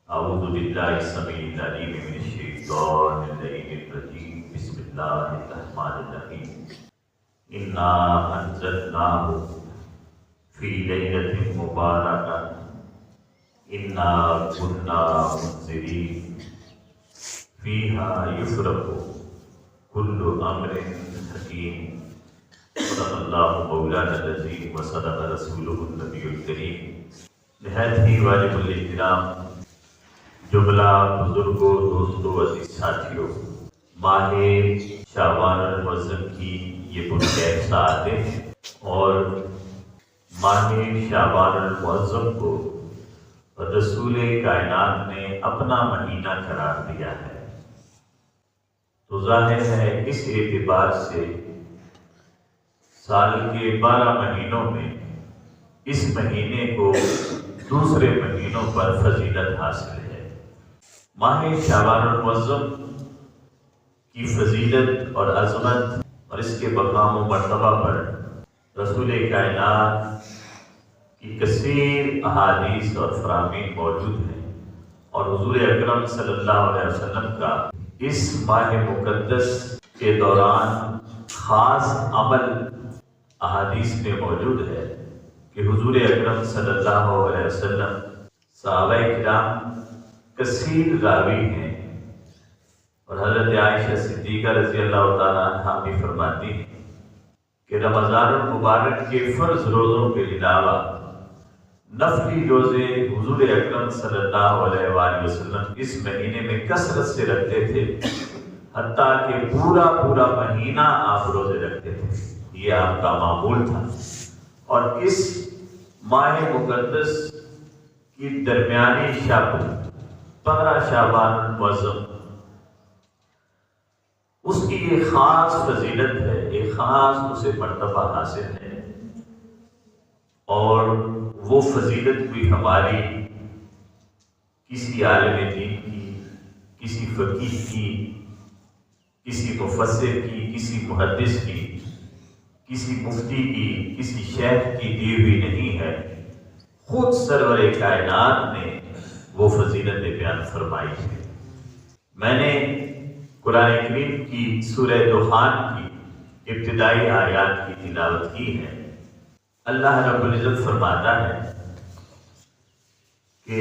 اعوذ باللہ السمیع العلیم من الشیطان اللعین الرجیم بسم اللہ الرحمن الرحیم انا انزلناہ فی لیلۃ مبارکہ انا کنا منذرین فیہا یفرق کل امر حکیم صدق اللہ مولانا العظیم وصدق رسولہ النبی الکریم۔ نہایت ہی واجب الاحترام جملہ بزرگوں، دوستوں، عزیز ساتھیوں، ماہ شعبان المعظم کی یہ پرخیر ساعتیں اور ماہ شعبان المعظم کو رسول کائنات نے اپنا مہینہ قرار دیا ہے، تو ظاہر ہے اس اعتبار سے سال کے 12 مہینوں میں اس مہینے کو دوسرے مہینوں پر فضیلت حاصل ہے۔ ماہ شعبان المعظم کی فضیلت اور عظمت اور اس کے مقام و مرتبہ پر رسول کائنات کی کثیر احادیث اور فرامین موجود ہیں، اور حضور اکرم صلی اللہ علیہ وسلم کا اس ماہ مقدس کے دوران خاص عمل احادیث میں موجود ہے کہ حضور اکرم صلی اللہ علیہ وسلم، صحابہ کرام کثیر راوی ہیں، اور حضرت عائشہ صدیقہ رضی اللہ تعالیٰ عنہا بھی فرماتی ہیں کہ رمضان المبارک کے فرض روزوں کے علاوہ نفلی روزے حضور اکرم صلی اللہ علیہ وآلہ وسلم اس مہینے میں کثرت سے رکھتے تھے، حتیٰ کہ پورا مہینہ آپ روزے رکھتے تھے، یہ آپ کا معمول تھا۔ اور اس ماہ مقدس کی درمیانی شب 15 شعبان المعظم، اس کی ایک خاص فضیلت ہے، ایک خاص اسے مرتبہ حاصل ہے، اور وہ فضیلت بھی ہماری کسی عالم دین کی، کسی فقیہ کی، کسی مفسر کی، کسی محدث کی، کسی مفتی کی، کسی شیخ کی دی ہوئی نہیں ہے، خود سرور کائنات نے وہ فضیلت بیان فرمائی ہے۔ میں نے قرآن کریم کی سورہ دخان کی ابتدائی آیات کی تلاوت کی ہے۔ اللہ رب العزت فرماتا ہے کہ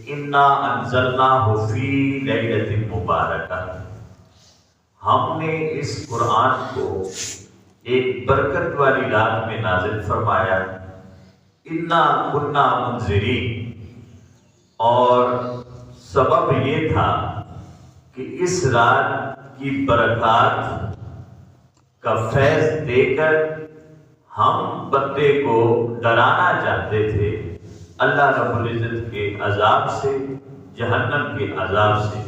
انا انزلناہ فی لیلۃ مبارکہ، ہم نے اس قرآن کو ایک برکت والی رات میں نازل فرمایا، انا کنا منذرین، اور سبب یہ تھا کہ اس رات کی برکات کا فیض دے کر ہم بندے کو ڈرانا چاہتے تھے اللہ رب العزت کے عذاب سے، جہنم کے عذاب سے،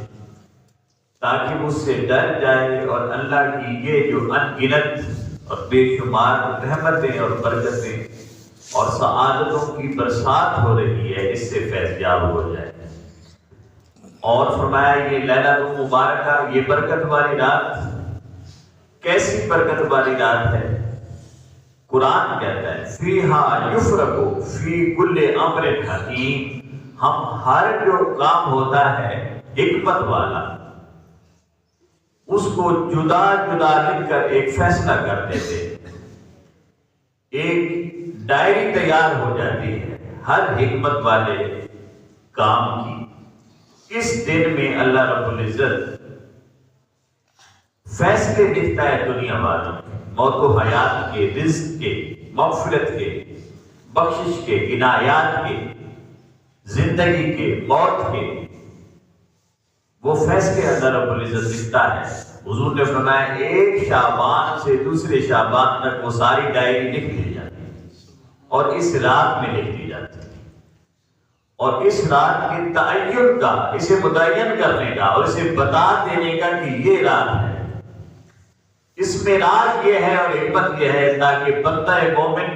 تاکہ اس سے ڈر جائے اور اللہ کی یہ جو ان گنت اور بے شمار رحمتیں اور برکتیں اور سعادتوں کی برسات ہو رہی ہے، اس سے فیض یاب ہو جائے۔ اور فرمایا یہ لیلۃ مبارکہ، یہ برکت والی رات، کیسی برکت والی رات ہے؟ قرآن کہتا ہے فیہا یفرق فی کل امر حکیم، ہم ہر جو کام ہوتا ہے حکمت والا، اس کو جدا جدا لکھ کر ایک فیصلہ کر دیتے، ایک ڈائری تیار ہو جاتی ہے ہر حکمت والے کام کی۔ اس دن میں اللہ رب العزت فیصلے لکھتا ہے دنیا والوں کے، موت و حیات کے، رزق کے، مغفرت کے، بخشش کے، عنایات کے، زندگی کے، موت کے، وہ فیصلے اللہ رب العزت لکھتا ہے۔ حضور نے فرمایا ایک شعبان سے دوسرے شعبان تک وہ ساری ڈائری لکھ لی جاتی ہے، اور اس رات میں لکھ دی جاتی ہے، اور اس رات کے تعین کا، اسے متعین کرنے کا اور اسے بتا دینے کا کہ یہ رات ہے، اس میں راز یہ ہے اور حکمت یہ ہے، تاکہ بندہ مومن،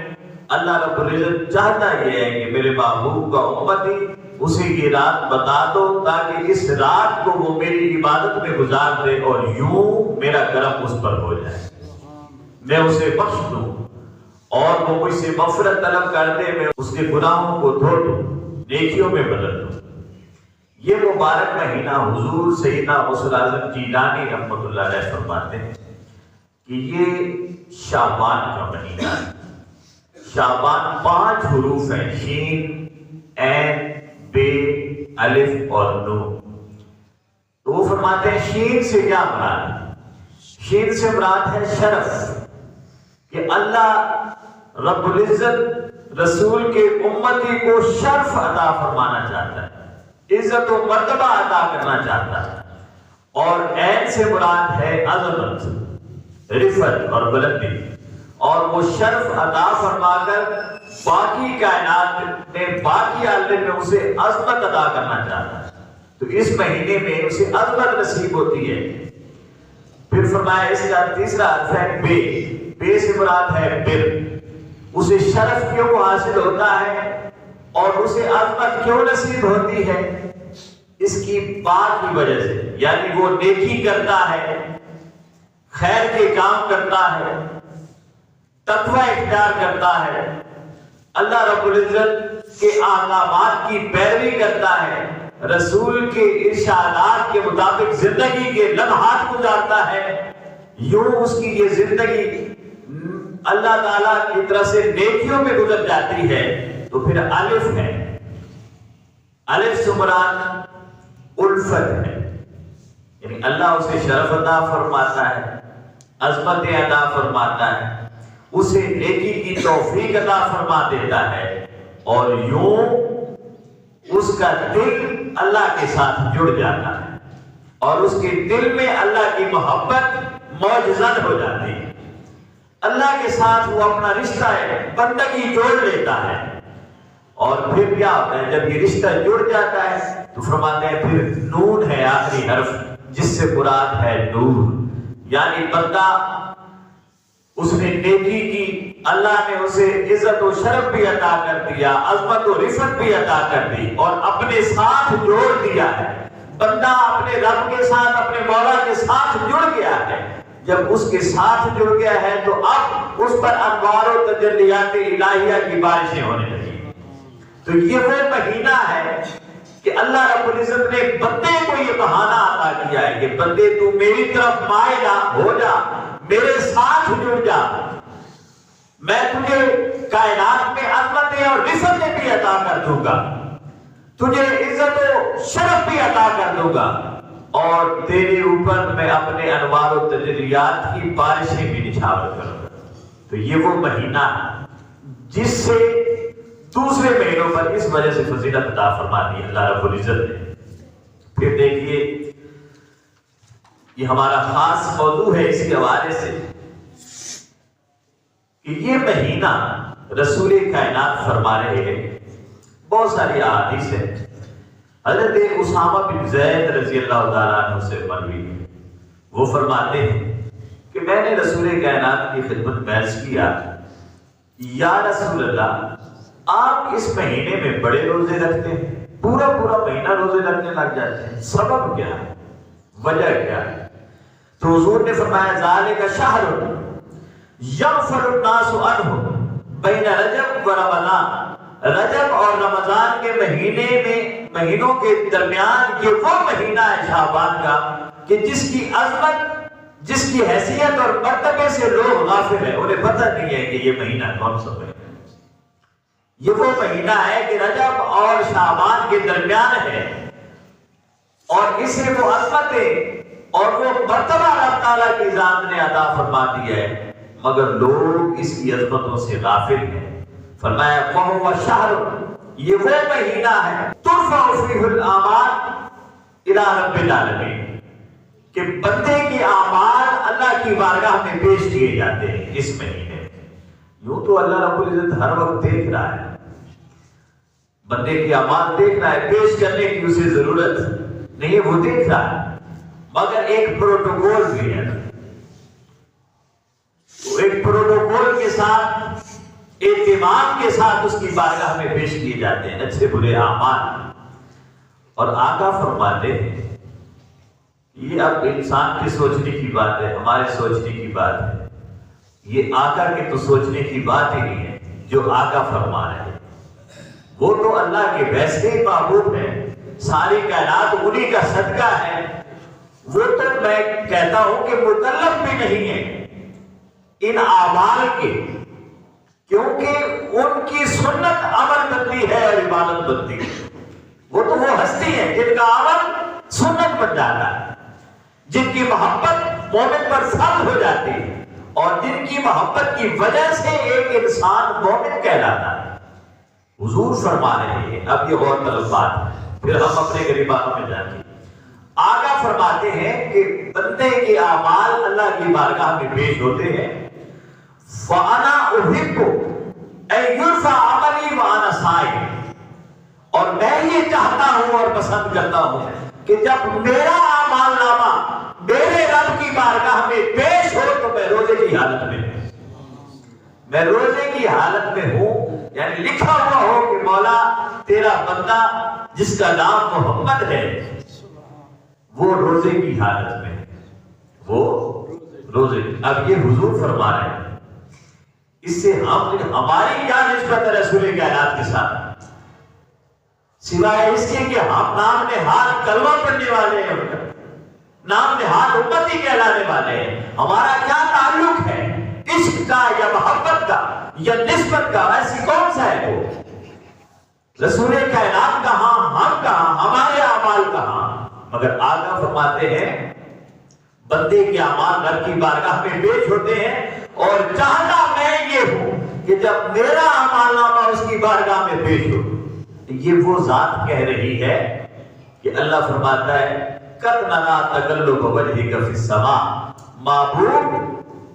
اللہ رب العزت چاہتا یہ ہے کہ میرے محبوب کا امتی اسے یہ رات بتا دو، تاکہ اس رات کو وہ میری عبادت میں گزار دے اور یوں میرا کرم اس پر ہو جائے، میں اسے بخش دوں اور وہ مجھ سے مغفرت طلب کر دے، میں اس کے گناہوں کو دھو دوں، نیکیوں میں بدل دوں۔ یہ مبارک مہینہ حضور سیدنا غوث اعظم جیلانی رحمۃ اللہ علیہ فرماتے ہیں کہ یہ شعبان کا مہینہ ہے۔ شعبان 5 حروف ہیں، شین، عین، بے، الف اور نون۔ تو وہ فرماتے ہیں شین سے کیا مراد ہے؟ شین سے مراد ہے شرف، کہ اللہ رب العزت رسول کے امتی کو شرف عطا فرمانا چاہتا ہے، عزت و مرتبہ عطا کرنا چاہتا ہے۔ اور عین سے مراد ہے عظمت، رفعت اور بلندی، اور وہ شرف عطا فرما کر باقی کائنات میں باقی عالم میں اسے عظمت عطا کرنا چاہتا ہے۔ تو اس مہینے میں اسے عظمت نصیب ہوتی ہے۔ پھر فرمایا اس کا تیسرا حرف ہے بے، بے سے مراد ہے بر، اسے شرف کیوں حاصل ہوتا ہے اور اسے عظمت کیوں نصیب ہوتی ہے؟ اس کی بات کی وجہ سے، یعنی وہ نیکی کرتا ہے، خیر کے کام کرتا ہے، تقوی اختیار کرتا ہے، اللہ رب العزت کے احکامات کی پیروی کرتا ہے، رسول کے ارشادات کے مطابق زندگی کے لمحات گزارتا ہے، یوں اس کی یہ زندگی اللہ تعالیٰ کی طرف سے نیکیوں میں گزر جاتی ہے۔ تو پھر الف ہے، الف سے مراد الفت ہے، یعنی اللہ اسے شرف عطا فرماتا ہے، عظمت عطا فرماتا ہے، اسے نیکی کی توفیق عطا فرما دیتا ہے، اور یوں اس کا دل اللہ کے ساتھ جڑ جاتا ہے، اور اس کے دل میں اللہ کی محبت موجزن ہو جاتی ہے۔ اللہ کے ساتھ وہ اپنا رشتہ بندگی جوڑ لیتا ہے، اور پھر کیا ہوتا ہے جب یہ رشتہ جڑ جاتا ہے تو فرماتے ہیں پھر نون ہے آخری حرف، جس سے مراد ہے نور، یعنی بندہ اس نے نیکی کی، اللہ نے اسے عزت و شرف بھی عطا کر دیا، عظمت و رفعت بھی عطا کر دی، اور اپنے ساتھ جوڑ دیا ہے۔ بندہ اپنے رب کے ساتھ، اپنے مولا کے ساتھ جڑ گیا ہے۔ جب اس کے ساتھ جڑ گیا ہے تو اب اس پر انوار و تجلیات الہیہ کی بارشیں ہونے لگی۔ تو یہ وہ مہینہ ہے کہ اللہ رب العزت نے بندے کو یہ بہانہ عطا کیا ہے کہ بندے تو میری طرف مائل ہو جا، میرے ساتھ جڑ جا، میں تجھے کائنات میں عظمتیں اور رفعتیں بھی عطا کر دوں گا، تجھے عزت و شرف بھی عطا کر دوں گا، اور تیرے اوپر میں اپنے انوار و تجلیات کی بارشیں بھی نچھاور کروں گا۔ تو یہ وہ مہینہ ہے جس سے دوسرے مہینوں پر اس وجہ سے فضیلت عطا فرما دی اللہ رب العزت نے۔ پھر دیکھیے یہ ہمارا خاص موضوع ہے اس کے حوالے سے کہ یہ مہینہ رسول کائنات فرما رہے ہیں، بہت ساری احادیث ہیں۔ حضرت اسامہ بن زید رضی اللہ تعالیٰ عنہ سے مروی ہے، وہ فرماتے ہیں کہ میں نے رسول کائنات کی خدمت میں عرض کیا، یا رسول اللہ آپ اس مہینے میں بڑے روزے رکھتے ہیں، پورا مہینہ روزے رکھنے لگ جاتے ہیں، سبب کیا ہے، وجہ کیا ہے؟ تو حضور نے فرمایا ذالک شہر یغفل الناس عنہ بین رجب و رمضان، رجب اور رمضان کے مہینوں کے درمیان یہ وہ مہینہ ہے شعبان کا کہ جس کی عظمت، جس کی حیثیت اور مرتبے سے لوگ غافل ہیں، انہیں پتہ نہیں ہے کہ یہ مہینہ کون سا مہینہ ہے۔ یہ وہ مہینہ ہے کہ رجب اور شعبان کے درمیان ہے، اور اسے وہ عظمتیں اور وہ مرتبہ اللہ تعالیٰ کی ذات نے عطا فرما دی ہے، مگر لوگ اس کی عظمتوں سے غافل ہیں۔ فرمایا وَهُوَ شَهْرٌ، یہ وہ مہینہ ہے تُرْفَعُ فِيهِ الْأَعْمَالُ إِلَىٰ رَبِّ الْعَالَمِينَ، کہ بندے کے اعمال اللہ کی بارگاہ میں پیش کیے جاتے ہیں اس مہینے میں۔ یوں تو اللہ رب العزت ہر وقت دیکھ رہا ہے، بندے کے اعمال دیکھ رہا ہے، پیش کرنے کی اسے ضرورت نہیں ہے، وہ دیکھ رہا ہے، مگر ایک پروٹوکول بھی ہے، ایک پروٹوکول کے ساتھ، اہتمام کے ساتھ اس کی بارگاہ میں پیش کیے جاتے ہیں اچھے برے اعمال۔ اور آقا فرماتے ہیں، یہ اب انسان کی سوچنے کی بات ہے، ہمارے سوچنے کی بات ہے، یہ آقا کے تو سوچنے کی بات ہی نہیں ہے جو آقا فرما رہے ہیں، وہ تو اللہ کے ویسے ہی محبوب ہیں، ساری کائنات انہی کا صدقہ ہے، وہ تو میں کہتا ہوں کہ مکلف بھی نہیں ہے ان اعمال کے، کیونکہ ان کی سنت عمل بنتی ہے اور عبادت بنتی ہے۔ وہ تو وہ ہستی ہے جن کا عمل سنت بن جاتا ہے، جن کی محبت مومن پر فرض ہو جاتی ہے، اور جن کی محبت کی وجہ سے ایک انسان مومن کہلاتا ہے۔ حضور فرما رہے ہیں، اب یہ غور طلب بات ہے، پھر ہم اپنے غریبانوں میں جائیں گے۔ آگاہ فرماتے ہیں کہ بندے کے اعمال اللہ کی بارگاہ میں پیش ہوتے ہیں، فَأَنَا أُحِبُّ أَن يُرْفَعَ عَمَلِي وَأَنَا صَائِمٌ، اور میں یہ چاہتا ہوں اور پسند کرتا ہوں کہ جب میرا اعمال نامہ میرے رب کی بارگاہ میں پیش ہو تو میں روزے کی حالت میں ہوں، میں روزے کی حالت میں ہوں، یعنی لکھا ہوا ہو کہ مولا تیرا بندہ جس کا نام محمد ہے وہ روزے کی حالت میں ہے، وہ روزے۔ اب یہ حضور فرما رہے ہیں، اس سے ہماری کیا نسبت ہے رسول کائنات کے ساتھ، سوائے اس کے کہ ہم نام نہاد کلمہ پڑھنے والے ہیں، نام نہاد امتی کہلانے والے ہیں، ہمارا کیا تعلق ہے عشق کا یا محبت کا یا نسبت کا؟ ایسی کون سا ہے وہ؟ رسول کائنات کہاں، ہم کہاں، ہمارے اعمال کہاں؟ مگر آگاہ فرماتے ہیں بندے کے اعمال رب کی بارگاہ میں پیش ہوتے ہیں، اور چاہتا میں یہ ہوں کہ جب میرا اعمال نامہ اس کی بارگاہ میں پیش ہو۔ یہ وہ ذات کہہ رہی ہے کہ اللہ فرماتا ہے قَدْ نَرَىٰ تَقَلُّبَ وَجْهِكَ فِي السَّمَاءِ، محبوب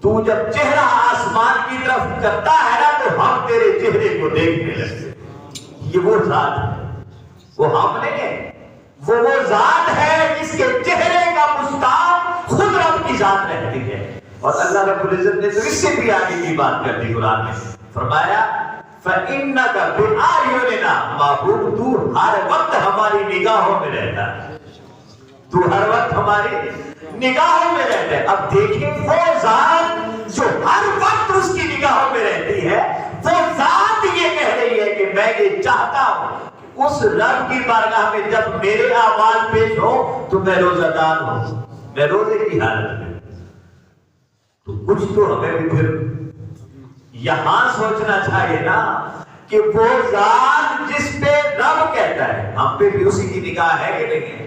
تو جب چہرہ آسمان کی طرف کرتا ہے نا تو ہم تیرے چہرے کو دیکھنے لگتے۔ یہ وہ ذات ہے، وہ ہم نہیں ہے، وہ ذات ہے جس کے چہرے کا مشتاق خود رب کی ذات رہتی ہے۔ اور اللہ رب العزت نے تو اس سے بھی آگے کی بات کر دی قرآن میں، فرمایا فَإِنَّكَ بِأَعْيُنِنَا، محبوب تو ہر وقت ہماری نگاہوں میں رہتا ہے، تو ہر وقت ہماری نگاہوں میں رہتا ہے۔ اب دیکھیں وہ ذات جو ہر وقت اس کی نگاہوں میں رہتی ہے، وہ ذات یہ کہہ رہی ہے کہ میں یہ چاہتا ہوں کہ اس رب کی بارگاہ میں جب میرے اعمال پیش ہو تو میں روزہ دار ہوں، میں روزے کی حالت میں۔ تو کچھ تو ہمیں بھی پھر یہاں سوچنا چاہیے نا کہ وہ ذات جس پہ رب کہتا ہے، ہم پہ بھی اسی کی نگاہ ہے کہ نہیں ہے؟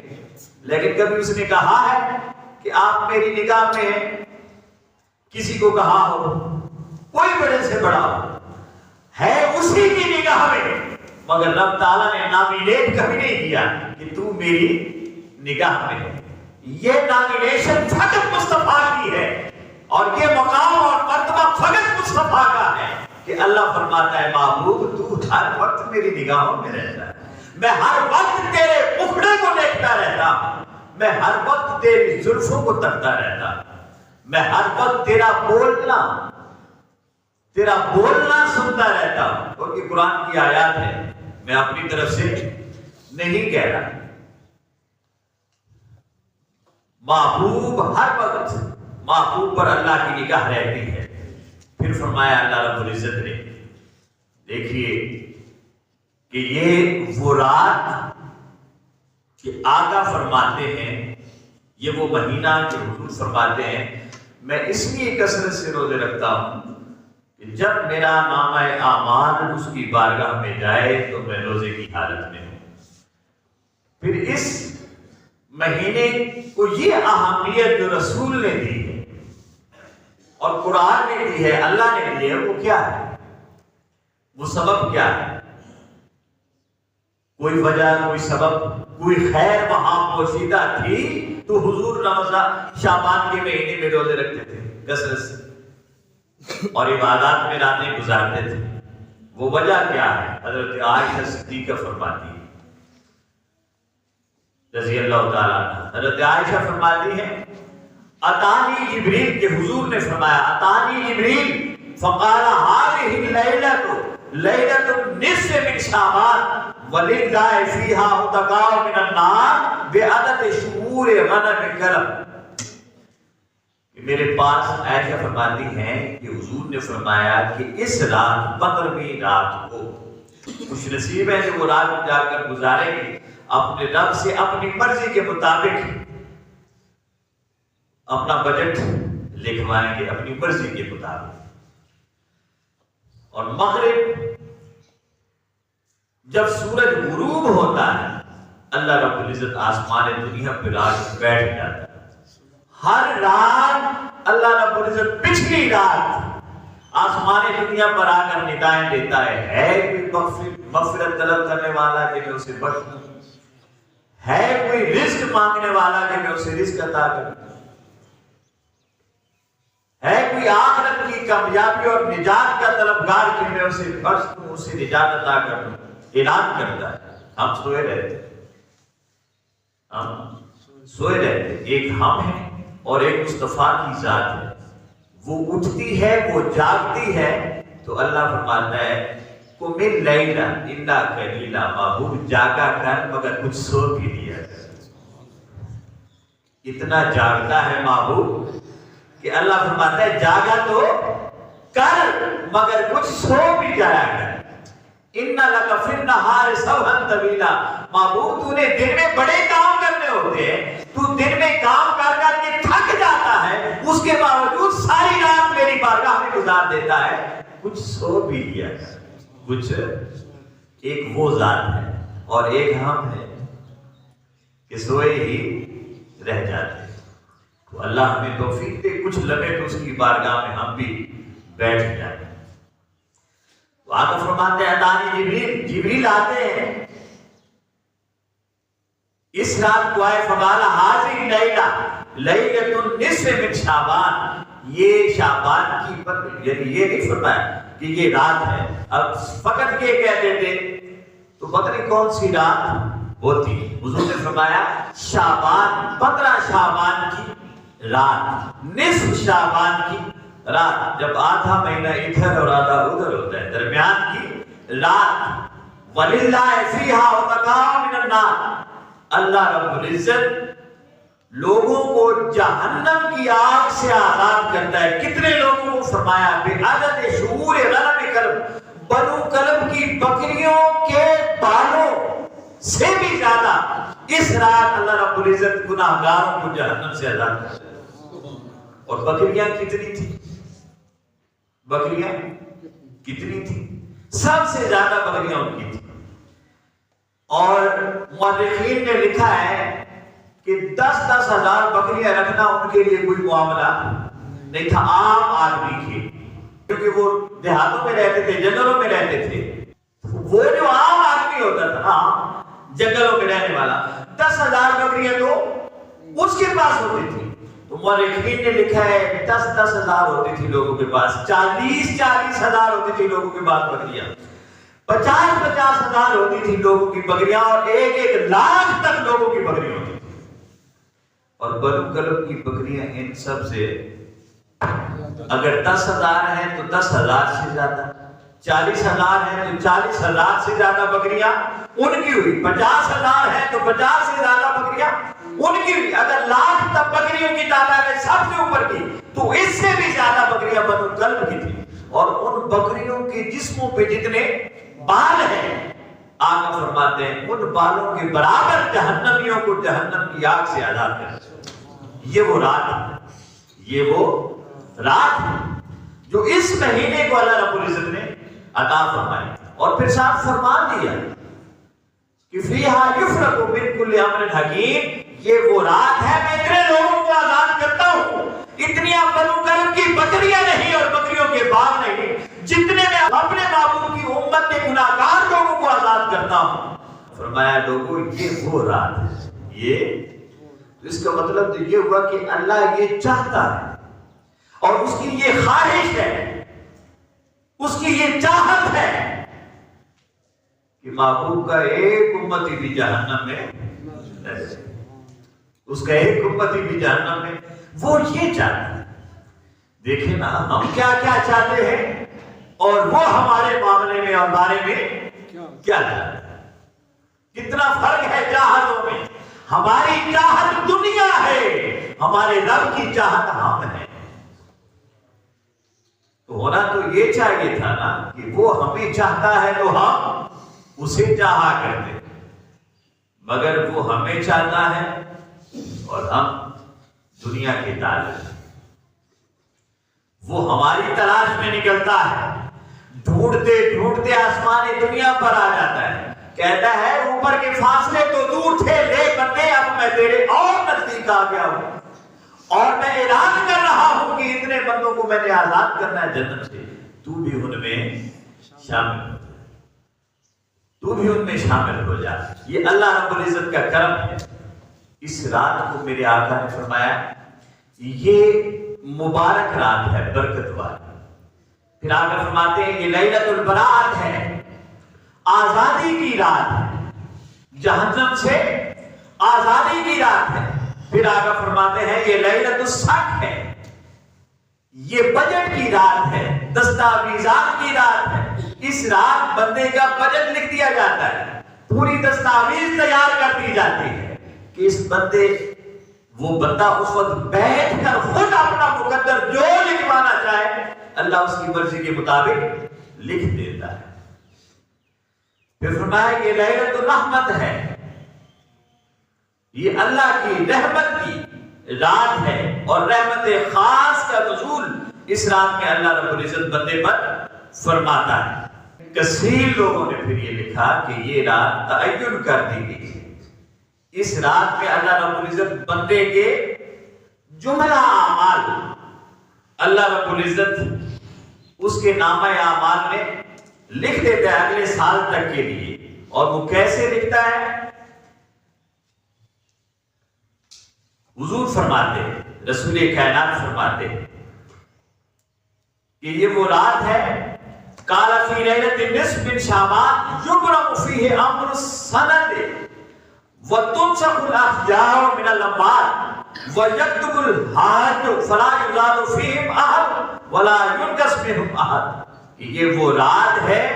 لیکن کبھی اس نے کہا ہے کہ آپ میری نگاہ میں ہیں؟ کسی کو کہا ہو؟ کوئی بڑے سے بڑا ہو، ہے اسی کی نگاہ میں، مگر رب تعالیٰ نے نامینیٹ کبھی نہیں کیا کہ تو میری نگاہ میں ہے۔ یہ نامینیشن فقط مصطفیٰ کی ہے، اور یہ مقام اور مرتبہ فقط مصطفیٰ کا ہے کہ اللہ فرماتا ہے محبوب تو ہر وقت میری نگاہوں میں رہتا ہے، میں ہر وقت تیرے مکھڑے کو دیکھتا رہتا ہوں، میں ہر وقت تیری زلفوں کو تکتا رہتا ہوں، میں ہر وقت تیرا بولنا سنتا رہتا ہوں۔ اور یہ قرآن کی آیات ہے، میں اپنی طرف سے نہیں کہہ رہا۔ محبوب ہر وقت محبوب پر اللہ کی نگاہ رہتی ہے۔ پھر فرمایا اللہ رب العزت نے، دیکھیے کہ یہ وہ رات کہ آقا فرماتے ہیں، یہ وہ مہینہ کہ حضور فرماتے ہیں میں اس لیے کثرت سے روزے رکھتا ہوں کہ جب میرا نامہ اعمال اس کی بارگاہ میں جائے تو میں روزے کی حالت میں ہوں۔ پھر اس مہینے کو یہ اہمیت جو رسول نے دی ہے اور قرآن نے دی ہے، اللہ نے دی ہے، وہ کیا ہے؟ وہ سبب کیا ہے؟ کوئی وجہ، کوئی سبب، کوئی خیر وہاں پوشیدہ تھی تو حضور رمضان شعبان کے مہینے میں روزے رکھتے تھے کثرت سے اور عبادات میں راتیں گزارتے تھے۔ وہ وجہ کیا ہے؟ حضرت عائشہ صدیقہ فرماتی ہے رضی اللہ تعالیٰ عنہ، حضرت عائشہ فرماتی ہے اتانی جبریل، کہ حضور نے فرمایا اتانی جبریل فقال هذه لیلۃ النصف من شعبان وللہ فیہا عتقاء من النار بعدد شہور غنم کرم۔ میرے پاس عائشہ فرماتی ہیں کہ حضور نے فرمایا کہ اس رات 15ویں رات کو خوش نصیب ہے جو وہ رات جا کر گزارے گی، اپنے رب سے اپنی مرضی کے مطابق اپنا بجٹ لکھوائیں گے اپنی مرضی کے مطابق. اور مغرب جب سورج غروب ہوتا ہے اللہ رب العزت آسمان دنیا پر آ کے بیٹھ جاتا ہے. ہر رات اللہ رب العزت پچھلی رات آسمان دنیا پر آ کر ندائیں دیتا ہے کوئی مغفرت طلب کرنے والا کہ میں اسے بخش دوں, ہے کوئی رزق مانگنے والا کہ میں اسے رزق عطا کروں, ہے کوئی آخرت کی کامیابی اور نجات کا طلبگار کہ میں اسے بخش دوں, اسے نجات عطا کر دوں. اعلان کرتا ہے. ہم سوئے رہتے, ہم سوئے رہتے. ایک ہم ہیں اور ایک مصطفیٰ کی ذات ہے, وہ اٹھتی ہے وہ جاگتی ہے تو اللہ فرماتا ہے قم اللیل الا قلیلا, محبوب جاگا کر مگر کچھ سو بھی لیا کر. اتنا جاگتا ہے محبوب کہ اللہ فرماتا ہے جاگا تو کر مگر کچھ سو بھی جایا کر. ان لک فی النہار سبحا طویلا, محبوب تو نے دن میں بڑے کام کرنے ہوتے ہیں, تو دن میں کام کر کر کے تھک جاتا ہے, اس کے باوجود ساری رات میری بارگاہ میں گزار دیتا ہے, کچھ سو بھی لیا کر. کچھ ایک وہ ذات ہے اور ایک ہم ہے کہ سوئے ہی رہ جاتے ہیں. تو اللہ ہمیں توفیق دے کچھ لمحے تو اس کی بارگاہ میں ہم بھی بیٹھ جائیں. تو آقا فرماتے ہیں اتانی جبریل آتے ہیں اس رات کو آئے فقال حاضر لیلہ لیلۃ النصف من شعبان, یہ شعبان کی یعنی یہ نہیں فرمایا کہ یہ رات ہے. اب فقط یہ کہتے تھے تو پتہ نہیں کون سی رات ہوتی. حضور نے فرمایا شعبان 15 شعبان کی رات, نصف شعبان کی رات, جب آدھا مہینہ ادھر اور آدھا ادھر ہوتا ہے درمیان کی رات. وَلِلَّهِ فِيهَا عُتَقَاءُ مِنَ النَّارِ, اللہ رب العزت لوگوں کو جہنم کی آگ سے آزاد کرتا ہے. کتنے لوگوں کو فرمایا بعدد شعور غنم کلب, بنو کلب کی بکریوں کے بالوں سے بھی زیادہ اس رات اللہ رب العزت گناہگاروں کو جہنم سے آزاد کرتا ہے. اور بکریاں کتنی تھی, بکریاں کتنی تھی, سب سے زیادہ بکریاں ان کی تھی. اور مورخین نے لکھا ہے کہ 10-10 ہزار بکریاں رکھنا ان کے لیے کوئی معاملہ نہیں تھا, عام آدمی کے, کیونکہ وہ دیہاتوں میں رہتے تھے, جنگلوں میں رہتے تھے. وہ جو عام آدمی ہوتا تھا نا جنگلوں میں رہنے والا, 10,000 بکریاں تو اس کے پاس ہوتی تھی. تو مورخین نے لکھا ہے 10-10 ہزار ہوتی تھی لوگوں کے پاس, 40-40 ہزار ہوتی تھی لوگوں کے پاس بکریاں, 50-50 ہزار ہوتی تھی لوگوں کی بکریاں, اور 1-1 لاکھ تک لوگوں کی بکریاں ہوتی تھی. اور بنو کلب کی بکریاں ان سب سے اگر 10,000 ہیں تو 10,000 سے زیادہ, 40,000 ہیں تو 40,000 سے زیادہ بکریاں ان کی ہوئی, 50,000 ہیں تو 50 سے زیادہ بکریاں ان کی ہوئی. اگر لاکھ تک بکریوں کی تعداد ہے سب سے اوپر کی تو اس سے بھی زیادہ بکریاں بنو کلب کی تھی. اور ان بکریوں کے جسموں پہ جتنے بال ہیں آقا فرماتے ہیں ان بالوں کے برابر جہنمیوں کو جہنم کی آگ سے آزاد کرتے. یہ وہ رات ہے, یہ وہ رات ہے جو اس مہینے کو اللہ رب العزت نے عطا فرمائی. اور پھر ساتھ فرمان دیا کہ فیہا یفرق من کل امر حکیم, یہ وہ رات ہے میں اتنے لوگوں کو آزاد کرتا ہوں, اتنی بنو کلب کی بکریاں نہیں اور بکریوں کے بال نہیں, جتنے میں اپنے محبوب کی امت کے گناہگار لوگوں کو آزاد کرتا ہوں. فرمایا لوگوں یہ وہ رات ہے. یہ اس کا مطلب تو یہ ہوا کہ اللہ یہ چاہتا ہے اور اس کی یہ خواہش ہے, اس کی یہ چاہت ہے کہ محبوب کا ایک امتی بھی جہنم میں نہ جائے, اس کا ایک امتی بھی جہنم میں, وہ یہ چاہتا ہے. دیکھیں نا ہم کیا کیا چاہتے ہیں اور وہ ہمارے معاملے میں اور بارے میں کیا چاہتا ہے. کتنا فرق ہے چاہتوں میں. ہماری چاہت دنیا ہے, ہمارے رب کی چاہت ہم ہے. تو ہونا تو یہ چاہیے تھا نا کہ وہ ہمیں چاہتا ہے تو ہم اسے چاہا کرتے. مگر وہ ہمیں چاہتا ہے اور ہم دنیا کے طالب۔ وہ ہماری تلاش میں نکلتا ہے، ڈھونڈتے ڈھونڈتے آسمان دنیا پر آ جاتا ہے، کہتا ہے اوپر کے فاصلے تو دور تھے، لے بندے اب میں تیرے اور نزدیک آ گیا ہوں، اور میں اعلان کر رہا ہوں کہ اتنے بندوں کو میں نے آزاد کرنا ہے جنت سے، تو بھی ان میں شامل ہو جا، تو بھی ان میں شامل ہو جا۔ یہ اللہ رب العزت کا کرم ہے۔ اس رات کو میرے آقا نے فرمایا یہ مبارک رات ہے، برکت والی۔ پھر آقا فرماتے ہیں یہ لیلۃ البراءت ہے، آزادی کی رات ہے، جہنم سے آزادی کی رات ہے۔ پھر آقا فرماتے ہیں یہ لیلۃ الصق ہے، یہ بجٹ کی رات ہے، دستاویزات کی رات ہے۔ اس رات بندے کا بجٹ لکھ دیا جاتا ہے، پوری دستاویز تیار کر دی جاتی ہے کہ اس بندے، وہ بندہ اس وقت بیٹھ کر خود اپنا مقدر جو لکھوانا چاہے اللہ اس کی مرضی کے مطابق لکھ دیتا ہے۔ پھر فرمایا کہ لیلۃ الرحمت ہے، یہ اللہ کی رحمت کی رات ہے، اور رحمت خاص کا نزول اس رات میں اللہ رب العزت بندے پر فرماتا ہے۔ کثیر لوگوں نے پھر یہ لکھا کہ یہ رات تعین کر دی گئی ہے، اس رات میں اللہ رب العزت بندے کے جملہ اعمال اللہ رب العزت اس کے نامہ اعمال میں لکھ دیتا ہے اگلے سال تک کے لیے۔ اور وہ کیسے لکھتا ہے؟ حضور فرماتے، رسول کائنات فرماتے کہ یہ وہ رات ہے قال فی لیلۃ النصف من شعبان یبرم فیہ امر السنۃ وتنسخ الاحجار من الاموات ویکتب الحاج فلا یزاد فیہم احد ولا ینقص منہم احد۔ یہ وہ رات ہے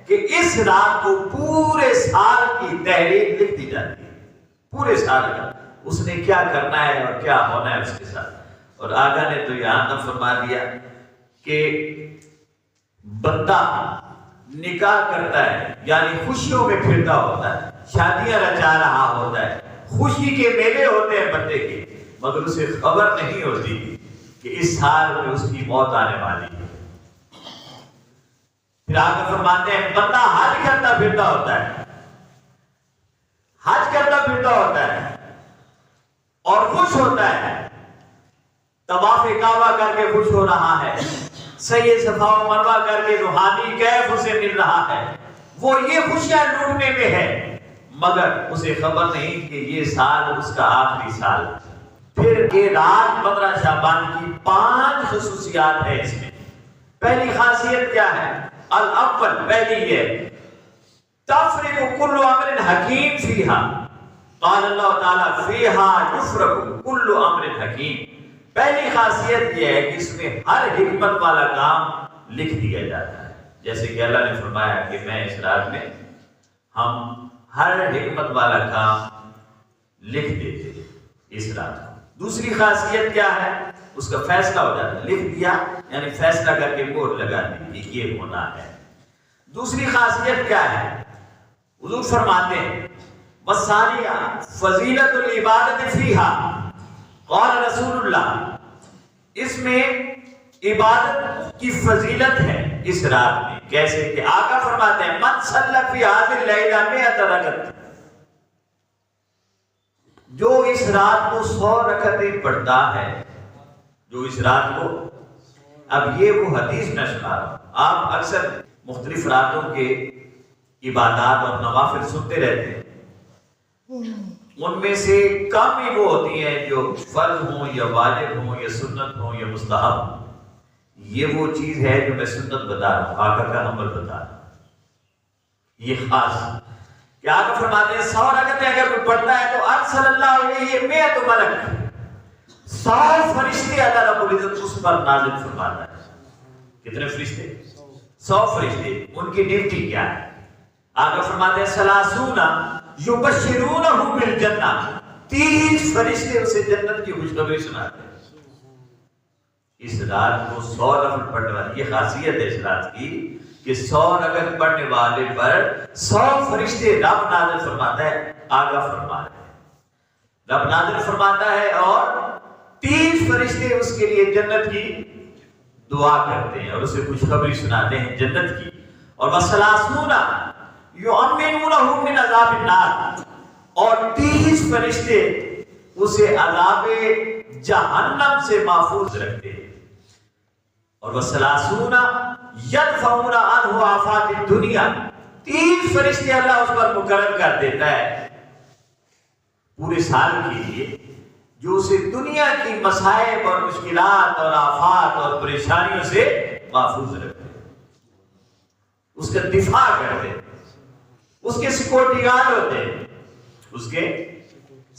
کہ اس رات کو پورے سال کی تحریر لکھ دی جاتی ہے، پورے سال کا اس نے کیا کرنا ہے اور کیا ہونا ہے اس کے ساتھ۔ اور آقا نے تو یہاں تک فرما دیا کہ بندہ نکاح کرتا ہے یعنی خوشیوں میں پھرتا ہوتا ہے، شادیاں رچا رہا ہوتا ہے، خوشی کے میلے ہوتے ہیں بندے کے، مگر اسے خبر نہیں ہوتی کہ اس سال میں اس کی موت آنے والی ہے۔ پھر آگے فرماتے ہیں بندہ حج کرتا پھرتا ہوتا ہے، حج کرتا پھرتا ہوتا ہے اور خوش ہوتا ہے، طواف کعبہ کر کے خوش ہو رہا ہے، سعی صفا و مروہ کر کے روحانی کیف اسے مل رہا ہے، وہ یہ خوشیاں لوٹنے میں ہے، مگر اسے خبر نہیں کہ یہ سال اس کا آخری سال۔ پھر یہ رات 15 شعبان کی 5 خصوصیات ہے اس میں۔ پہلی خاصیت کیا ہے؟ الاول، پہلی یہ تفرق کل امر حکیم فیہا، قال اللہ تعالی فیہا یفرق کل امر حکیم۔ پہلی خاصیت یہ ہے کہ اس میں ہر حکمت والا کام لکھ دیا جاتا ہے، جیسے کہ اللہ نے فرمایا کہ میں اس رات میں ہم ہر حکمت والا کام لکھ دیتے ہیں اس رات کو۔ دوسری خاصیت کیا ہے؟ اس کا فیصلہ ہو جاتا ہے، لکھ دیا یعنی فیصلہ کر کے مہر لگا دی کہ یہ ہونا ہے۔ دوسری خاصیت کیا ہے؟ حضور فرماتے ہیں وَالثَّانِیَہ فضیلۃ العبادت فیہا، قال رسول اللہ، اس میں عبادت کی فضیلت ہے اس رات میں۔ کیسے کہ آقا فرماتے ہیں من صلی فی هذه الليلہ 100 رکعت، جو اس رات کو 100 رکعتیں پڑھتا ہے، جو اس رات کو، اب یہ وہ حدیث میں سنا رہا ہوں، آپ اکثر مختلف راتوں کے عبادات اور نوافل سنتے رہتے ہیں، ان میں سے کم ہی وہ ہوتی ہیں جو فرض ہوں یا واجب ہوں یا سنت ہوں یا مستحب ہوں۔ یہ وہ چیز ہے جو میں سنت بتا رہا ہوں، آقا کا عمل بتا رہا ہوں، یہ خاص کہ آقا فرماتے ہیں 100 رکعتیں اگر کوئی پڑھتا ہے تو ارسل اللہ علیہ 100 ملک، 100 فرشتے اللہ رب العزت اس پر نازل فرماتا ہے۔ کتنے فرشتے؟ 100 فرشتے۔ ان کی ڈیوٹی کیا ہے؟ آقا فرماتے ہیں 30 یبشرونہ بالجنہ، 30 فرشتے اسے جنت کی خوشخبری سناتے ہیں۔ اس رات کو 100 رکعت پڑھنے والی، یہ خاصیت ہے اس رات کی کہ 100 رکعت پڑھنے والے پر 100 فرشتے رب نازل فرماتا ہے۔ آگاہ فرما رہے ہیں۔ رب نازل فرماتا ہے اور 30 فرشتے اس کے لیے جنت کی دعا کرتے ہیں اور اسے خوشخبری سناتے ہیں جنت کی، اور وَثَلَاثُونَ يُؤْمِنُونَهُ مِنْ عَذَابِ النَّارِ، اور 30 فرشتے اسے عذاب جہنم سے محفوظ رکھتے ہیں، اور وَثَلَاثُونَ يَدْفَعُونَ عَنْهُ آفَاتِ الدُّنْيَا، 30 فرشتے اللہ اس پر مقرر کر دیتا ہے پورے سال کے لیے، جو اسے دنیا کی مصائب اور مشکلات اور آفات اور پریشانیوں سے محفوظ رکھتے ہیں، اس کا دفاع کرتے ہیں، اس کے سیکورٹی گارڈ ہوتے ہیں، اس کے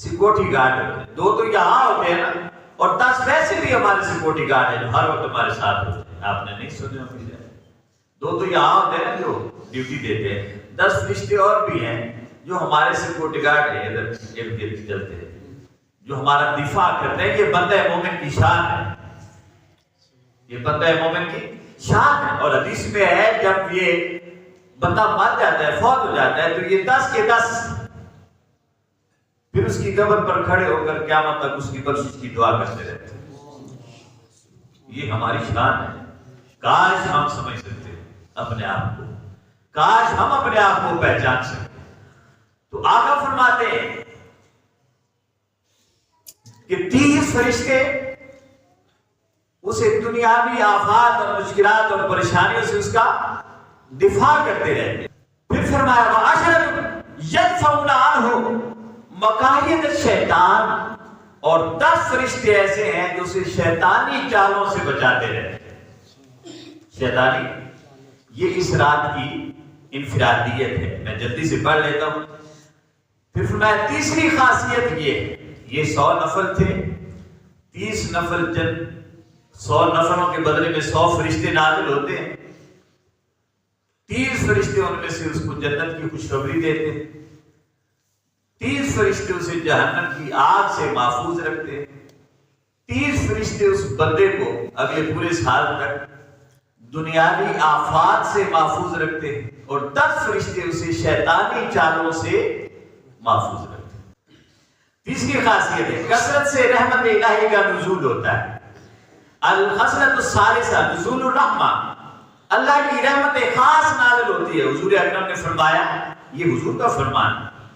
سیکورٹی گارڈ ہوتے ہیں۔ 2 تو یہاں ہوتے ہیں نا، اور 10 ویسے بھی ہمارے سیکورٹی گارڈ ہیں جو ہر وقت ہمارے ساتھ ہوتے ہیں، آپ نے نہیں سنے ہوں گے۔ 2 تو یہاں ہوتے ہیں جو ڈیوٹی دیتے ہیں، 10 فرشتے اور بھی ہیں جو ہمارے سیکورٹی گارڈ ہیں، ادھر ارد گرد چلتے ہیں، جو ہمارا دفاع کرتے ہیں۔ یہ بندہ مومن کی شان ہے، یہ بندہ مومن کی شان ہے، اور حدیث میں ہے جب یہ بندہ مر جاتا ہے، فوت ہو جاتا ہے، تو یہ 10 کے 10 پھر اس کی قبر پر کھڑے ہو کر قیامت تک اس کی بخشش کی دعا کرتے رہتے ہیں۔ یہ ہماری شان ہے، کاش ہم سمجھ سکتے اپنے آپ کو، کاش ہم اپنے آپ کو پہچان سکتے۔ تو آقا فرماتے ہیں کہ 30 فرشتے اسے دنیاوی آفات اور مشکلات اور پریشانیوں سے اس کا دفاع کرتے رہتے ہیں۔ پھر فرمایا وَعَشَرَةٌ يَدْفَعُونَ عَنْهُ مَكَائِدَ الشَّيْطَانِ، اور 10 فرشتے ایسے ہیں جو اسے شیطانی چالوں سے بچاتے رہتے ہیں۔ شیطانی، یہ اس رات کی انفرادیت ہے، میں جلدی سے پڑھ لیتا ہوں۔ پھر فرمایا تیسری خاصیت یہ 100 نفل تھے، 30 نفل 100 نفلوں کے بدلے میں 100 فرشتے نازل ہوتے ہیں، 30 فرشتے ان میں سے اس کو جنت کی خوشخبری دیتے ہیں، 30 فرشتے اسے جہنم کی آگ سے محفوظ رکھتے ہیں، 30 فرشتے اس بندے کو اگلے پورے سال تک دنیاوی آفات سے محفوظ رکھتے ہیں، اور 10 فرشتے اسے شیطانی چالوں سے محفوظ رکھتے ہیں۔ تیسری خاصیت ہے کثرت سے رحمت الہی کا نزول ہوتا ہے۔ الخصلۃ الثالثہ نزول الرحمہ، اللہ کی رحمت خاص نازل ہوتی ہے۔ حضور اکرم نے فرمایا، یہ حضور کا فرمان،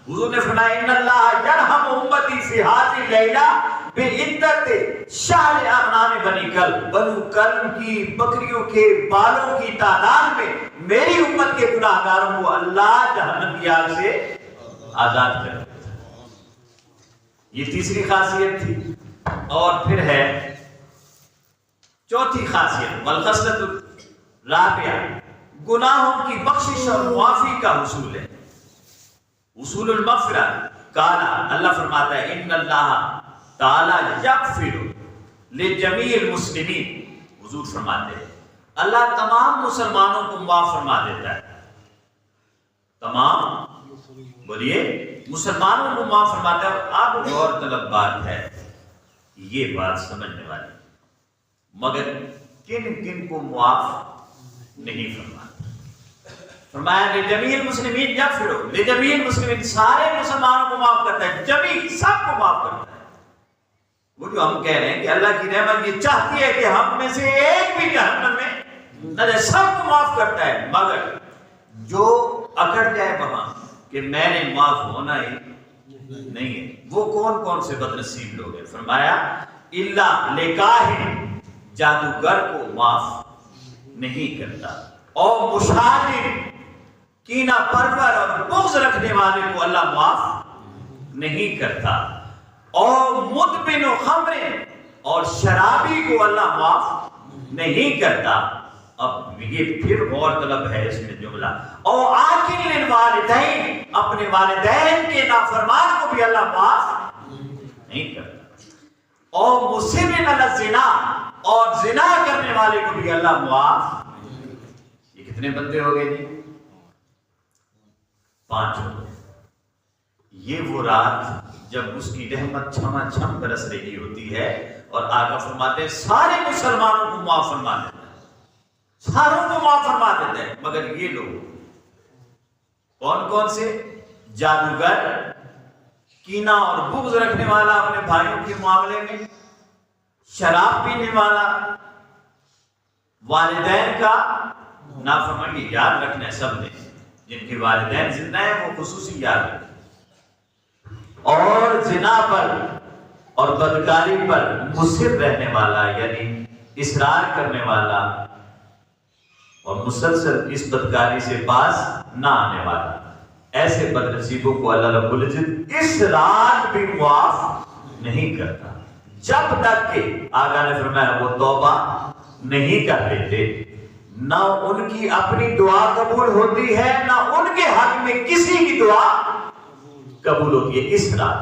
حضور نے فرمایا ان اللہ یرحم امتی فی ہذہ اللیلہ بعدت شعر اغنام بنی کلب، بنو کلب کی بکریوں کے بالوں کی تعداد میں میری امت کے گناہگاروں کو اللہ جہنم کی آگ سے آزاد کر دیتا۔ یہ تیسری خاصیت تھی، اور پھر ہے چوتھی خاصیت والخصلۃ الرابعہ، گناہوں کی بخشش اور معافی کا حصول ہے، حصول المغفرہ۔ قال، اللہ فرماتا ہے ان اللہ تعالی یغفر لجمیع المسلمین، حضور فرماتے ہیں اللہ تمام مسلمانوں کو معاف فرما دیتا ہے، تمام بولیے مسلمانوں کو معاف فرماتا ہے۔ اب غور طلب بات ہے، یہ بات سمجھنے والی، مگر کن کن کو معاف نہیں فرماتا؟ فرمایا لجمیع المسلمین یغفر، لجمیع المسلمین، سارے مسلمانوں کو معاف کرتا ہے، جمیع سب کو معاف کرتا ہے۔ وہ جو ہم کہہ رہے ہیں کہ اللہ کی رحمت یہ چاہتی ہے کہ ہم میں سے ایک بھی جہنم میں نہ جائے، سب کو معاف کرتا ہے، مگر جو اکڑ جائے وہاں کہ میں نے معاف ہونا ہی نہیں ہے، وہ کون کون سے بد نصیب لوگ ہیں؟ فرمایا الا لکاہن، جادوگر کو معاف نہیں کرتا، اور مشاہد، کینہ پرور اور بغض رکھنے والے کو اللہ معاف نہیں کرتا، اور مدمن خمر، اور شرابی کو اللہ معاف نہیں کرتا۔ اب یہ پھر غور طلب ہے اس میں جملہ، اور عاقل للوالدین، اپنے والدین کے نافرمان کو بھی اللہ معاف نہیں کرتا، اور مصر علی الزنا، اور زنا کرنے والے کو بھی اللہ معاف۔ یہ کتنے بندے ہو گئے جی؟ 5 ہو گئے۔ یہ وہ رات جب اس کی رحمت چھما چھم برس رہی ہوتی ہے، اور آقا فرماتے ہیں سارے مسلمانوں کو معاف فرما دیتا ہے، ساروں کو معاف فرما دیتا ہے، مگر یہ لوگ کون کون سے؟ جادوگر، کینہ اور بغض رکھنے والا اپنے بھائیوں کے معاملے میں، شراب پینے والا، والدین کا نافرمانی، یاد رکھنا ہے سب نے، جن کے والدین زندہ ہیں وہ خصوصی یاد رکھیں، اور زنا پر اور بدکاری پر مصر رہنے والا، یعنی اصرار کرنے والا اور مسلسل اس بدکاری سے باز نہ آنے والا، ایسے بدنصیبوں کو اللہ رب العزت اس رات بھی معاف نہیں کرتا جب تک کہ آقا نے فرمایا وہ توبہ نہیں کر لیتے، نہ ان کی اپنی دعا قبول ہوتی ہے، نہ ان کے حق میں کسی کی دعا قبول ہوتی ہے اس رات۔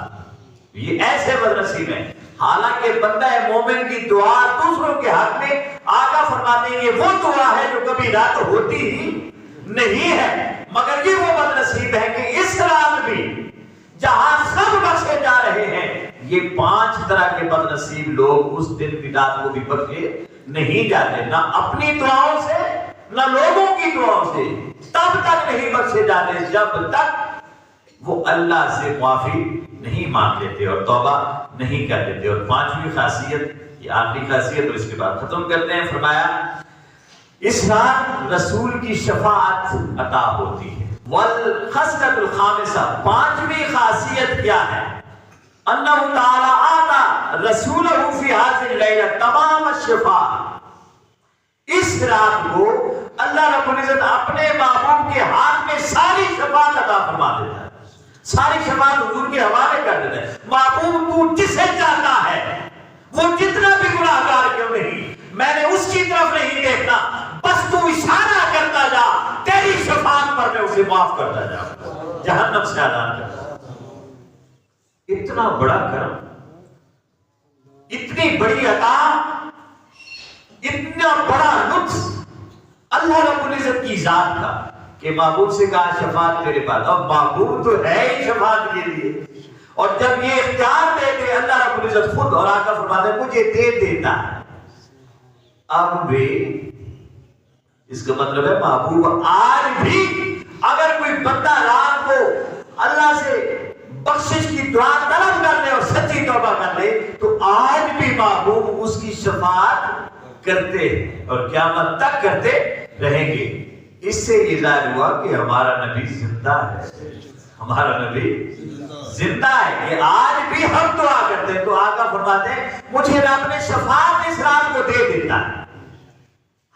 یہ ایسے بدنصیب ہیں، حالانکہ بندہ مومن کی دعا دوسروں کے حق میں آقا فرماتے ہیں یہ وہ دعا ہے جو کبھی رات ہوتی ہی نہیں ہے، مگر یہ وہ بدنصیب ہے کہ اس رات بھی جہاں سب بخشے جا رہے ہیں، یہ 5 طرح کے بدنصیب لوگ اس دن کی رات کو بھی بخشے نہیں جاتے، نہ اپنی دعاؤں سے نہ لوگوں کی دعاؤں سے، تب تک نہیں بخشے جاتے جب تک وہ اللہ سے معافی نہیں مانگ لیتے اور توبہ نہیں کر لیتے۔ اور 5ویں خاصیت، یہ آخری خاصیت اور اس کے بعد ختم کرتے ہیں، فرمایا اس رات رسول کی شفاعت عطا ہوتی ہے۔ والخصلۃ الخامسہ، 5ویں خاصیت کیا ہے؟ انہ تعالی آتا رسولہ فی ہذہ اللیلہ تمام الشفاء، اس رات کو اللہ رب العزت اپنے محبوب کے ہاتھ میں ساری شفاعت عطا فرما دیتا ہے، ساری شفاعت حضور کے حوالے کر دیتا ہے۔ محبوب تو جسے چاہتا ہے، وہ جتنا بھی گناہگار کیوں نہیں، میں نے اس کی طرف نہیں دیکھنا، بس تو اشارہ کرتا جا، تیری شفاعت پر میں اسے معاف کرتا جاؤں، جہنم سے آزاد کرتا۔ اتنا بڑا کرم، اتنی بڑی عطا، اتنا بڑا لطف اللہ رب العزت کی ذات کا کہ محبوب سے کہا شفاعت تیرے پاس، اور محبوب تو ہے ہی شفاعت کے لیے، اور جب یہ اختیار دے دے اللہ رب العزت خود، اور آقا فرماتا ہے مجھے دے دیتا ہے، اب بھی اس کا مطلب ہے محبوب آج بھی اگر کوئی بندہ رات کو اللہ سے بخشش کی دعا طلب کر لے اور سچی توبہ کر لے تو آج بھی محبوب اس کی شفاعت کرتے ہیں اور قیامت تک کرتے رہیں گے۔ اس سے یہ ظاہر ہوا کہ ہمارا نبی زندہ ہے، ہمارا نبی زندہ ہے کہ آج بھی ہم دعا کرتے ہیں۔ تو آقا فرماتے ہیں مجھے رب نے شفاعت اس رات کو دے دیتا ہے،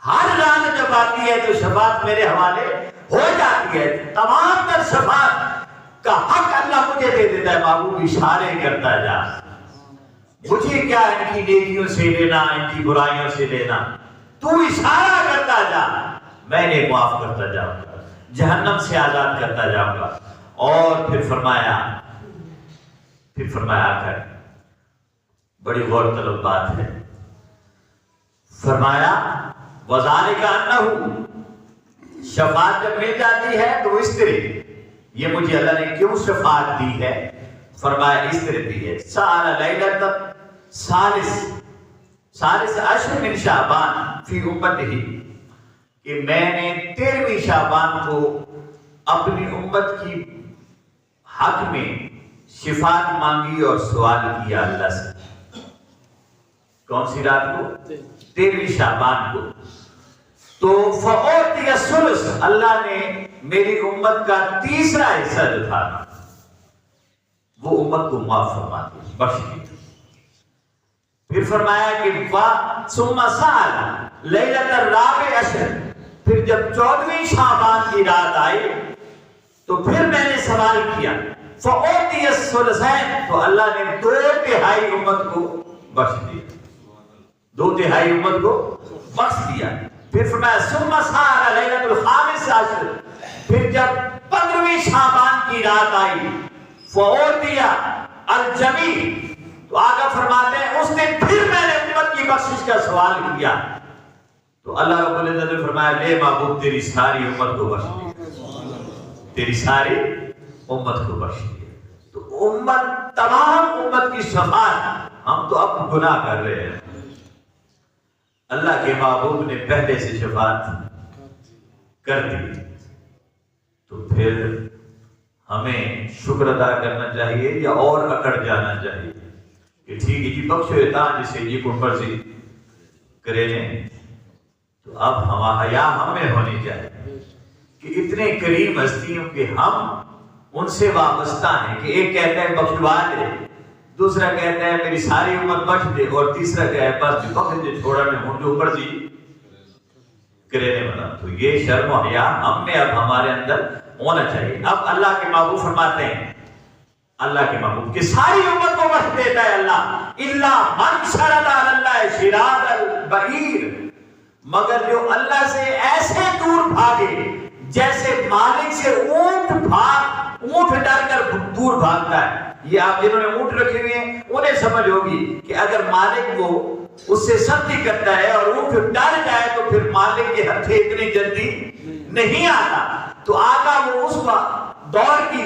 ہر رات جب آتی ہے تو شفاعت میرے حوالے ہو جاتی ہے، تمام تر شفاعت کا حق اللہ مجھے دے دیتا ہے۔ محبوب اشارے کرتا جا، مجھے کیا ان کی نیکیوں سے لینا، ان کی برائیوں سے لینا، تو اشارہ کرتا جا، میں انہیں معاف کرتا جاؤں گا، جہنم سے آزاد کرتا جاؤں گا۔ اور پھر فرمایا کر بڑی غور طلب بات ہے، فرمایا وذالک انہ، شفاعت جب مل جاتی ہے تو اس طرح، یہ مجھے اللہ نے کیوں شفاعت دی ہے؟ فرمایا اس طرح دی ہے، سال لیلۃ ثالث عشر من شعبان فی امتہ، کہ میں نے 13ویں شعبان کو اپنی امت کی حق میں شفاعت مانگی اور سوال کیا اللہ سے۔ کون سی رات کو؟ 13ویں شعبان کو۔ تو فَأُعْطِيَ الثُّلُث، اللہ نے میری امت کا 3را حصہ جو تھا وہ امت کو معاف فرما دی، بخش دی۔ پھر فرمایا کہ ثُمَّ سَأَلَ لَيْلَةَ الرَّابِعِ عَشْرِ، پھر جب 14ویں شعبان کی رات آئی تو پھر میں نے سوال کیا، فَأُعْطِيَ الثُّلُثَيْنِ، تو اللہ نے 2/3 امت کو بخش دیا، 2/3 امت کو بخش دیا۔ پھر فرمایا ثُمَّ سَأَلَ لَيْلَةَ الْخَامِسِ عَشْرِ، پھر جب 15ویں شعبان کی رات آئی، فَأُعْطِيَ الْجَمِيعَ، تو آقا فرماتے ہیں اس نے پھر میں نے امت کی بخشش کا سوال کیا تو اللہ رب العزت نے فرمایا لے محبوب تیری ساری امت کو بخش دیا، تیری ساری امت کو بخش دیا۔ تو امت، تمام امت کی شفاعت، ہم تو اب گناہ کر رہے ہیں، اللہ کے محبوب نے پہلے سے شفاعت کر دی، تو پھر ہمیں شکر ادا کرنا چاہیے یا اور اکڑ جانا چاہیے کہ ٹھیک ہے جی بخشو اتا جسے یہ کمپر سے کرے لیں؟ تو اب حیا ہمیں ہونی چاہیے کہ اتنے کریم ہستیوں کے ہم ان سے وابستہ ہیں کہ ایک کہتا ہے بخشوا دے، دوسرا کہتا ہے میری ساری امت بخش دے، اور تیسرا کہتا ہے بس بخش دے چھوڑا میں ہوں جو اوپر جی کرنے والا۔ تو یہ شرم و حیا ہم میں اب ہمارے اندر ہونا چاہیے۔ اب اللہ کے محبوب فرماتے ہیں، اللہ کے محبوب کہ ساری امت کو بخش دیتا ہے اللہ، الا من شرد علی اللہ شراط البعیر، مگر جو اللہ سے ایسے دور بھاگے جیسے مالک سے اونٹ ڈر کر دور بھاگتا ہے۔ یہ آپ جنہوں نے اونٹ رکھے ہوئے ہیں انہیں سمجھ ہوگی کہ اگر مالک وہ اس سے سختی کرتا ہے اور اونٹ ڈر جائے تو پھر مالک کے ہتھے اتنی جلدی نہیں آتا۔ تو آقا وہ اس دور کی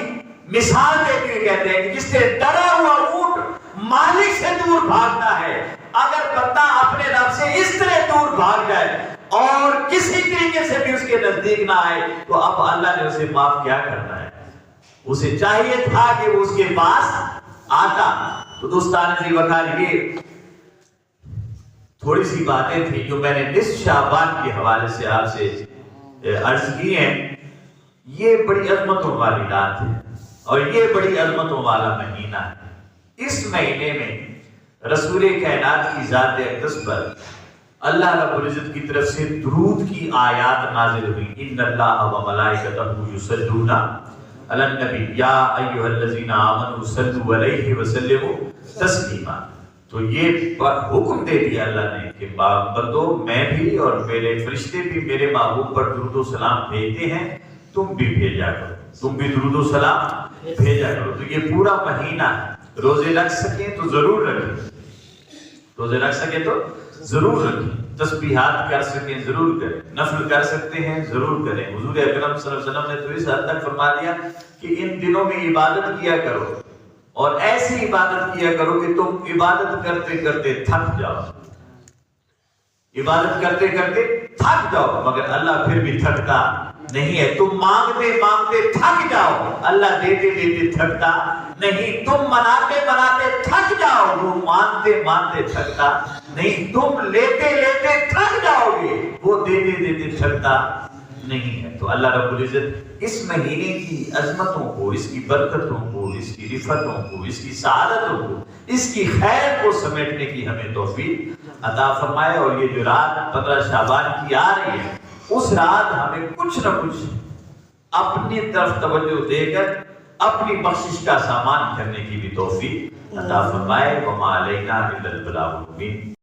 مثال دیتے ہوئے کہتے ہیں کہ جس سے ڈرا ہوا اونٹ مالک سے دور بھاگتا ہے، اگر بندہ اپنے رب سے اس طرح دور بھاگ جائے اور کسی طریقے سے بھی اس کے نزدیک نہ آئے تو اب اللہ نے اسے معاف کیا کرنا ہے؟ اسے چاہیے تھا کہ وہ اس کے پاس آتا۔ تو دوستان عزیز وقار، یہ تھوڑی سی باتیں تھیں جو میں نے نصف شعبان کے حوالے سے آپ سے عرض کی ہیں۔ یہ بڑی عظمتوں والی رات ہے اور یہ بڑی عظمتوں والا مہینہ ہے۔ اس مہینے میں رسول کائنات کی ذات اقدس پر اللہ رب العزت کی طرف سے درود کی آیات نازل ہوئی۔ ان اللہ و ملائکتہ یصلون علی النبی یا ایھا الذین آمنوا صلوا علیہ وسلموا تسلیما۔ تو یہ حکم دے دیا اللہ نے کہ بندو میں بھی اور میرے فرشتے بھی میرے محبوب پر درود و سلام بھیجتے ہیں، تم بھی بھیجا کرو، تم بھی درود و سلام بھیجا کرو۔ تو یہ پورا مہینہ ہے، روزے رکھ سکیں تو ضرور رکھیں، روزے رکھ سکیں تو ضرور رکھیں، تسبیحات کر سکیں ضرور کریں، نفل کر سکتے ہیں ضرور کریں۔ حضور اکرم صلی اللہ علیہ وسلم نے تو اس حد تک فرما دیا کہ ان دنوں میں عبادت کیا کرو اور ایسی عبادت کیا کرو کہ تم عبادت کرتے کرتے تھک جاؤ، عبادت کرتے کرتے تھک جاؤ، مگر اللہ پھر بھی تھکتا نہیں ہے۔ تم مانگتے مانگتے تھک جاؤ، اللہ دیتے دیتے تھکتا نہیں۔ تم مناتے مناتے تھک جاؤ، وہ مانتے مانتے تھکتا نہیں۔ تم لیتے لیتے تھک جاؤ گے، وہ دیتے دیتے تھکتا نہیں ہے۔ تو اللہ رب العزت اس مہینے کی عظمتوں کو، اس کی برکتوں کو، اس کی رفتوں کو، اس کی سعادتوں کو، اس کی خیر کو سمیٹنے کی ہمیں توفیق عطا فرمائے۔ اور یہ جو رات 15 شعبان کی آ رہی ہے، اس رات ہمیں کچھ نہ کچھ اپنی طرف توجہ دے کر اپنی بخشش کا سامان کرنے کی بھی توفیق عطا فرمائے۔ وما علینا الا البلاغ المبین۔